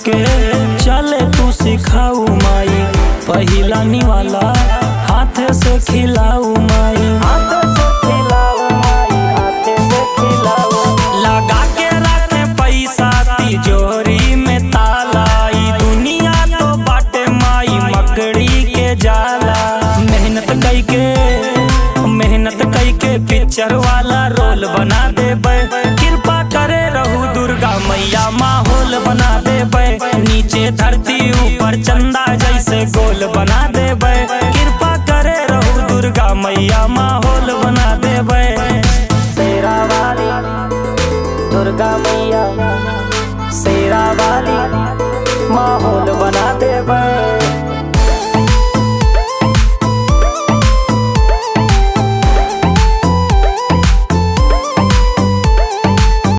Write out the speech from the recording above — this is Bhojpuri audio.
के चले तू सिखाऊ माई, पहिला निवाला हाथ से खिलाऊ माई, हाथ से खिलाऊ माई, हाथ से खिलाऊ। लगा के रखे पैसा तिजोरी में ताला, ई दुनिया तो बाटे माई मकड़ी के जाला। मेहनत कई के पिक्चर वाला रोल बना देबे, कृपा करे रहू दुर्गा मैया माहौल बना देबे, नीचे धरती ऊपर चंदा जैसे गोल बना देबे, कृपा करे रहू दुर्गा मैया माहौल बना देबे। शेरा वाली दुर्गा मैया, शेरा वाली माहौल बना देबे।